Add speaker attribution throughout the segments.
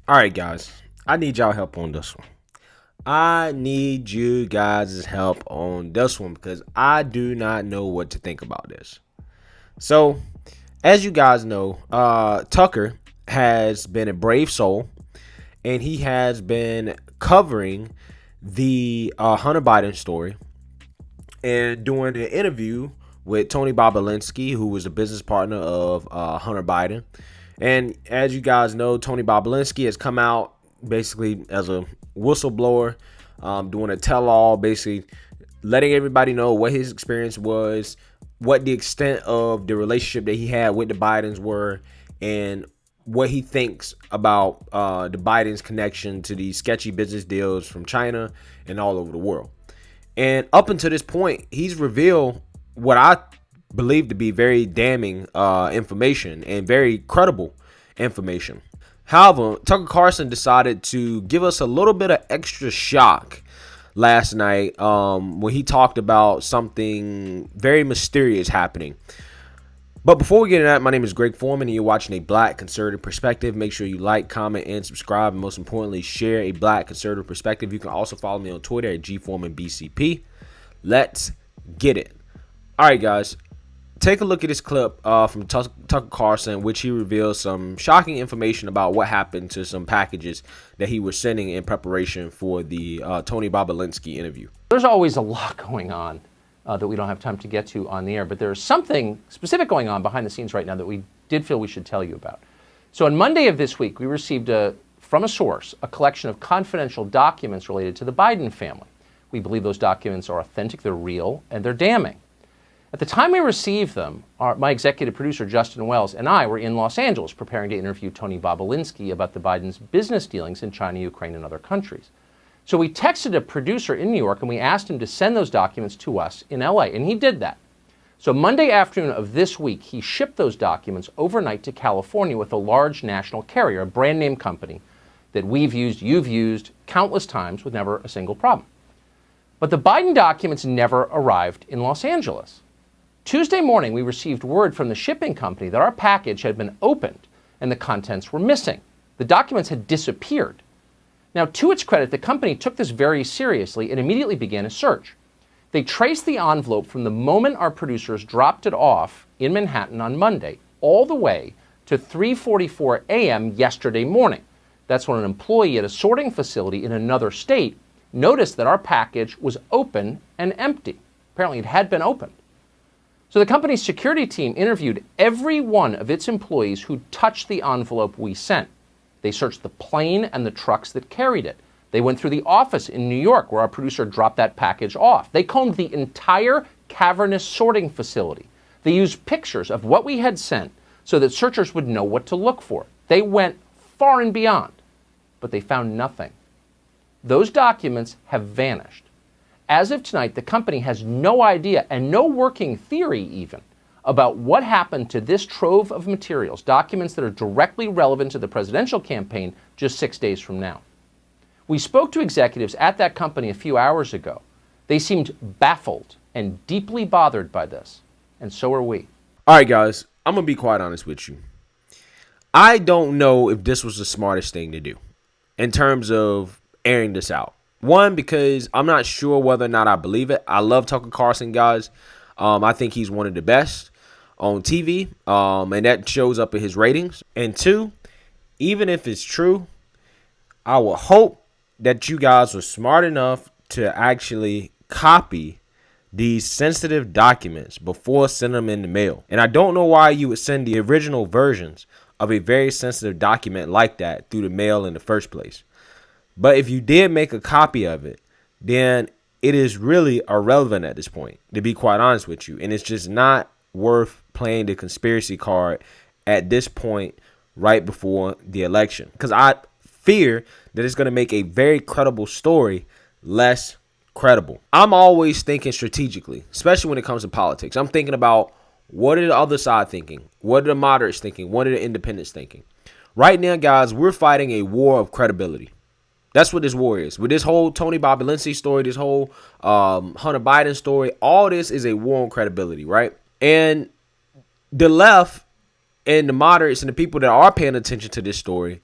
Speaker 1: All right, guys, I need y'all help on this one. I need you guys' help on this one because I do not know what to think about this. So, as you guys know, Tucker has been a brave soul and he has been covering the Hunter Biden story and doing an interview with Tony Bobulinski, who was a business partner of Hunter Biden. And as you guys know, Tony Bobulinski has come out basically as a whistleblower, doing a tell-all, basically letting everybody know what his experience was, what the extent of the relationship that he had with the Bidens were, and what he thinks about the Bidens' connection to these sketchy business deals from China and all over the world. And up until this point, he's revealed what I believe to be very damning information and very credible information. However, Tucker Carlson decided to give us a little bit of extra shock last night when he talked about something very mysterious happening. But before we get into that, my name is Greg Foreman, and you're watching A Black Conservative Perspective. Make sure you like, comment, and subscribe, and most importantly, share A Black Conservative Perspective. You can also follow me on Twitter at GForemanBCP. Let's get it. All right, guys, take a look at this clip from Tucker Carlson, which he reveals some shocking information about what happened to some packages that he was sending in preparation for the Tony Bobulinski interview.
Speaker 2: There's always a lot going on that we don't have time to get to on the air, but there's something specific going on behind the scenes right now that we did feel we should tell you about. So on Monday of this week, we received from a source a collection of confidential documents related to the Biden family. We believe those documents are authentic, they're real, and they're damning. At the time we received them, my executive producer, Justin Wells, and I were in Los Angeles preparing to interview Tony Bobulinski about the Biden's business dealings in China, Ukraine, and other countries. So we texted a producer in New York and we asked him to send those documents to us in LA, and he did that. So Monday afternoon of this week, he shipped those documents overnight to California with a large national carrier, a brand name company that we've used, you've used countless times with never a single problem. But the Biden documents never arrived in Los Angeles. Tuesday morning, we received word from the shipping company that our package had been opened and the contents were missing. The documents had disappeared. Now, to its credit, the company took this very seriously and immediately began a search. They traced the envelope from the moment our producers dropped it off in Manhattan on Monday all the way to 3:44 a.m. yesterday morning. That's when an employee at a sorting facility in another state noticed that our package was open and empty. Apparently, it had been opened. So the company's security team interviewed every one of its employees who touched the envelope we sent. They searched the plane and the trucks that carried it. They went through the office in New York where our producer dropped that package off. They combed the entire cavernous sorting facility. They used pictures of what we had sent so that searchers would know what to look for. They went far and beyond, but they found nothing. Those documents have vanished. As of tonight, the company has no idea and no working theory even about what happened to this trove of materials, documents that are directly relevant to the presidential campaign just 6 days from now. We spoke to executives at that company a few hours ago. They seemed baffled and deeply bothered by this, and so are we.
Speaker 1: All right, guys, I'm going to be quite honest with you. I don't know if this was the smartest thing to do in terms of airing this out. One, because I'm not sure whether or not I believe it. I love Tucker Carlson, guys. I think he's one of the best on TV, and that shows up in his ratings. And two, even if it's true, I will hope that you guys were smart enough to actually copy these sensitive documents before sending them in the mail. And I don't know why you would send the original versions of a very sensitive document like that through the mail in the first place. But if you did make a copy of it, then it is really irrelevant at this point, to be quite honest with you. And it's just not worth playing the conspiracy card at this point right before the election, because I fear that it's going to make a very credible story less credible. I'm always thinking strategically, especially when it comes to politics. I'm thinking about what are the other side thinking? What are the moderates thinking? What are the independents thinking? Right now, guys, we're fighting a war of credibility. That's what this war is. With this whole Tony Bobulinski story, this whole Hunter Biden story, all this is a war on credibility, right? And the left and the moderates and the people that are paying attention to this story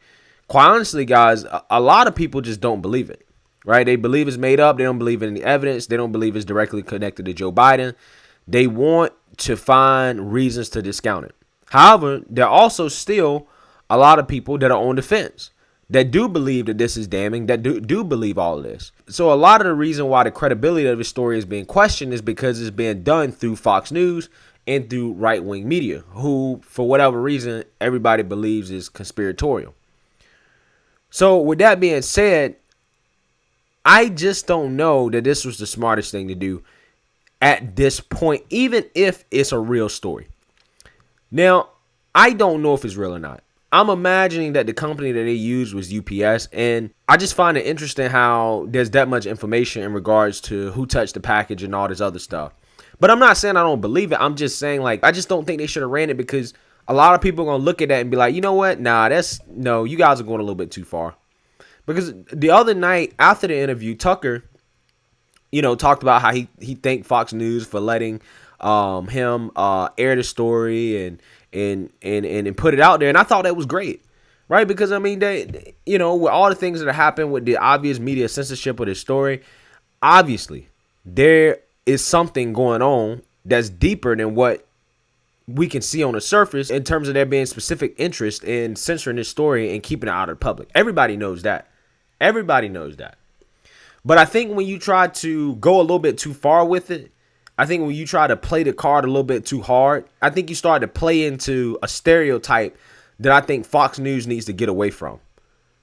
Speaker 1: quite honestly, guys, a lot of people just don't believe it, right? They believe it's made up. They don't believe in any evidence. They don't believe it's directly connected to Joe Biden. They want to find reasons to discount it. However, there are also still a lot of people that are on the fence that do believe that this is damning, that do believe all of this. So a lot of the reason why the credibility of the story is being questioned is because it's being done through Fox News and through right-wing media, who, for whatever reason, everybody believes is conspiratorial. So with that being said, I just don't know that this was the smartest thing to do at this point, even if it's a real story. Now, I don't know if it's real or not. I'm imagining that the company that they used was UPS, and I just find it interesting how there's that much information in regards to who touched the package and all this other stuff. But I'm not saying I don't believe it. I'm just saying, like, I just don't think they should have ran it, because a lot of people are going to look at that and be like, you know what? Nah, no, you guys are going a little bit too far. Because the other night after the interview, Tucker, talked about how he thanked Fox News for letting him air the story and put it out there, and I thought that was great, right? Because I mean, they with all the things that happened with the obvious media censorship of this story, obviously there is something going on that's deeper than what we can see on the surface in terms of there being specific interest in censoring this story and keeping it out of the public. Everybody knows that. Everybody knows that. But I think when you try to go a little bit too far with it, I think when you try to play the card a little bit too hard, I think you start to play into a stereotype that I think Fox News needs to get away from.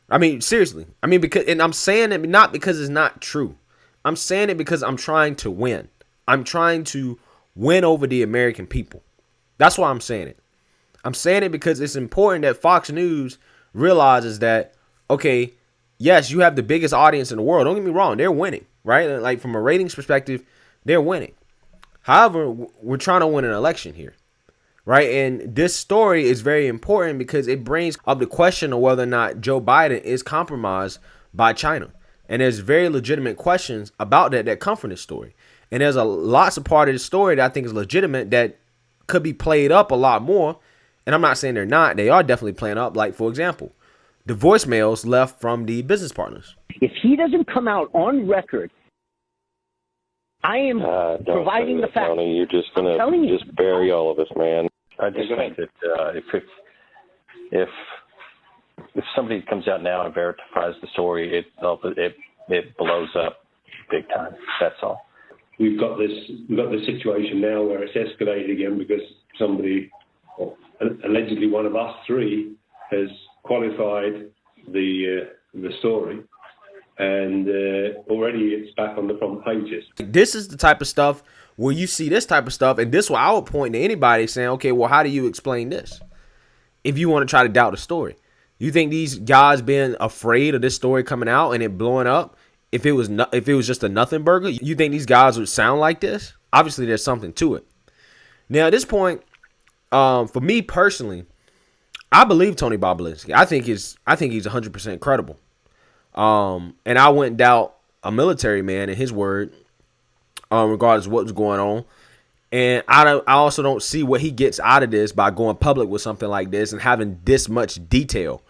Speaker 1: I mean, seriously. I mean, and I'm saying it not because it's not true. I'm saying it because I'm trying to win. I'm trying to win over the American people. That's why I'm saying it. I'm saying it because it's important that Fox News realizes that, okay, yes, you have the biggest audience in the world. Don't get me wrong. They're winning, right? Like, from a ratings perspective, they're winning. However, we're trying to win an election here, right? And this story is very important because it brings up the question of whether or not Joe Biden is compromised by China. And there's very legitimate questions about that come from this story. And there's lots of part of the story that I think is legitimate that could be played up a lot more. And I'm not saying they're not. They are definitely playing up. Like, for example, the voicemails left from the business partners.
Speaker 3: If he doesn't come out on record, I am providing the facts.
Speaker 4: Tony, you're just going to just bury all of us, man. I just think that if somebody comes out now and verifies the story, it blows up big time. That's all.
Speaker 5: We've got this situation now where it's escalated again because somebody, or allegedly one of us three, has qualified the story. And already it's back on the front pages.
Speaker 1: This is the type of stuff where you see this type of stuff, and this will I would point to anybody saying, okay, well, how do you explain this? If you want to try to doubt the story, you think these guys being afraid of this story coming out and it blowing up, if it was just a nothing burger, you think these guys would sound like this? Obviously, there's something to it. Now, at this point, for me personally, I believe Tony Bobulinski. I think he's 100% credible. And I wouldn't doubt a military man and his word, regardless of what's going on. And I also don't see what he gets out of this by going public with something like this and having this much detail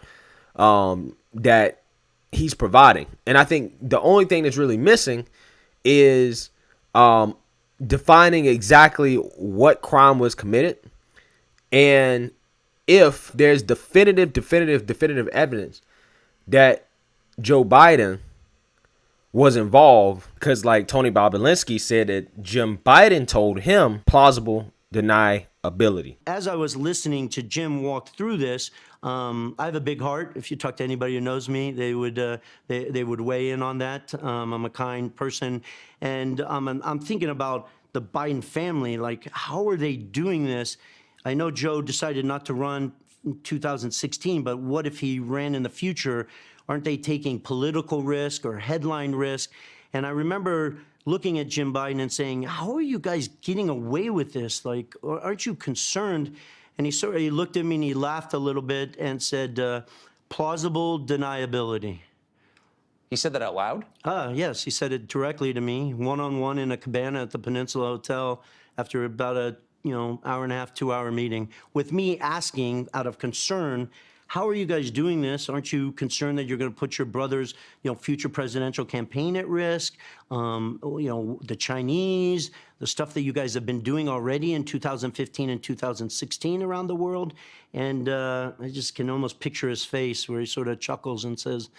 Speaker 1: that he's providing. And I think the only thing that's really missing is defining exactly what crime was committed, and if there's definitive evidence that Joe Biden was involved, because like Tony Bobulinski said that Jim Biden told him plausible deniability.
Speaker 6: As I was listening to Jim walk through this, I have a big heart. If you talk to anybody who knows me, they would weigh in on that. I'm a kind person, and I'm thinking about the Biden family. Like, how are they doing this? I know Joe decided not to run in 2016, but what if he ran in the future? Aren't they taking political risk or headline risk? And I remember looking at Jim Biden and saying, how are you guys getting away with this? Like, aren't you concerned? And he looked at me and he laughed a little bit and said, plausible deniability.
Speaker 2: He said that out loud?
Speaker 6: Yes, he said it directly to me, one-on-one in a cabana at the Peninsula Hotel after about a hour and a half, 2 hour meeting, with me asking out of concern, How are you guys doing this? Aren't you concerned that you're going to put your brother's, future presidential campaign at risk? The Chinese, the stuff that you guys have been doing already in 2015 and 2016 around the world. And I just can almost picture his face where he sort of chuckles and says,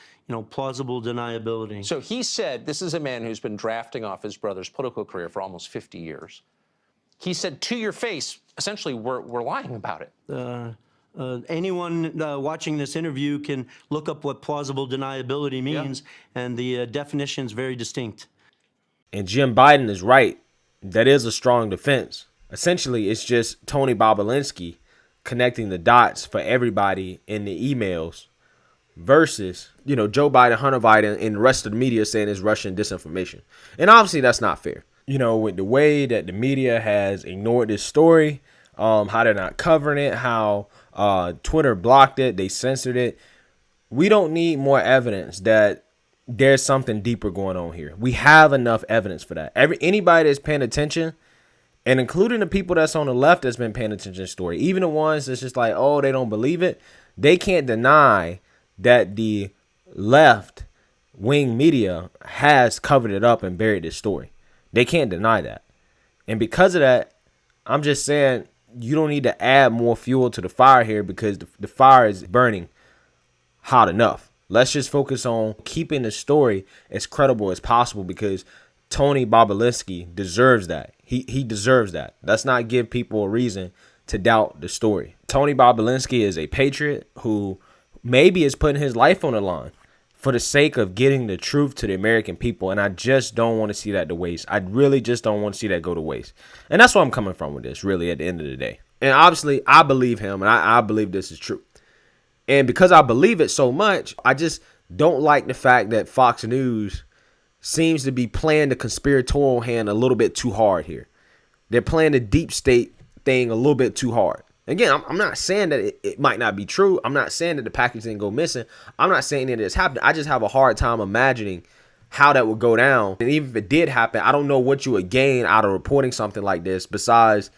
Speaker 6: plausible deniability.
Speaker 2: So he said, this is a man who's been drafting off his brother's political career for almost 50 years. He said to your face, essentially, we're lying about it.
Speaker 6: Anyone watching this interview can look up what plausible deniability means, and the definition is very distinct.
Speaker 1: And Jim Biden is right. That is a strong defense. Essentially, it's just Tony Bobulinski connecting the dots for everybody in the emails versus, Joe Biden, Hunter Biden, and the rest of the media saying it's Russian disinformation. And obviously that's not fair. With the way that the media has ignored this story, how they're not covering it, how Twitter blocked it, they censored it. We don't need more evidence that there's something deeper going on here. We have enough evidence for that. Anybody that's paying attention, and including the people that's on the left that's been paying attention to the story, even the ones that's just like, oh, they don't believe it, they can't deny that the left wing media has covered it up and buried this story. They can't deny that. And because of that, I'm just saying you don't need to add more fuel to the fire here because the fire is burning hot enough. Let's just focus on keeping the story as credible as possible because Tony Bobulinski deserves that. He deserves that. Let's not give people a reason to doubt the story. Tony Bobulinski is a patriot who maybe is putting his life on the line for the sake of getting the truth to the American people. And I just don't want to see that to waste. I really just don't want to see that go to waste. And that's where I'm coming from with this, really, at the end of the day. And obviously, I believe him, and I believe this is true. And because I believe it so much, I just don't like the fact that Fox News seems to be playing the conspiratorial hand a little bit too hard here. They're playing the deep state thing a little bit too hard. Again, I'm not saying that it might not be true. I'm not saying that the package didn't go missing. I'm not saying that it's happened. I just have a hard time imagining how that would go down. And even if it did happen, I don't know what you would gain out of reporting something like this besides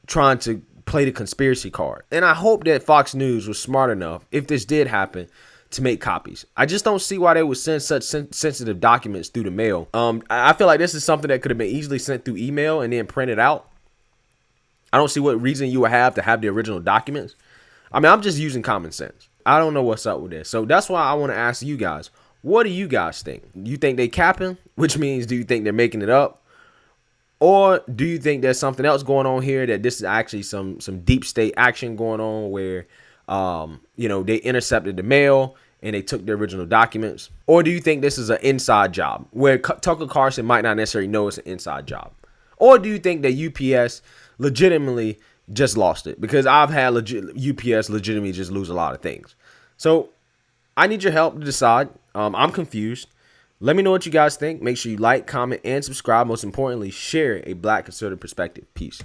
Speaker 1: trying to play the conspiracy card. And I hope that Fox News was smart enough, if this did happen, to make copies. I just don't see why they would send such sensitive documents through the mail. I feel like this is something that could have been easily sent through email and then printed out. I don't see what reason you would have to have the original documents. I mean, I'm just using common sense. I don't know what's up with this. So that's why I want to ask you guys, what do you guys think? You think they capping? Which means, do you think they're making it up? Or do you think there's something else going on here, that this is actually some deep state action going on where, they intercepted the mail and they took the original documents? Or do you think this is an inside job where Tucker Carlson might not necessarily know it's an inside job? Or do you think that UPS legitimately just lost it? Because I've had UPS legitimately just lose a lot of things. So I need your help to decide. I'm confused. Let me know what you guys think. Make sure you like, comment, and subscribe. Most importantly, share a Black conservative perspective. Peace.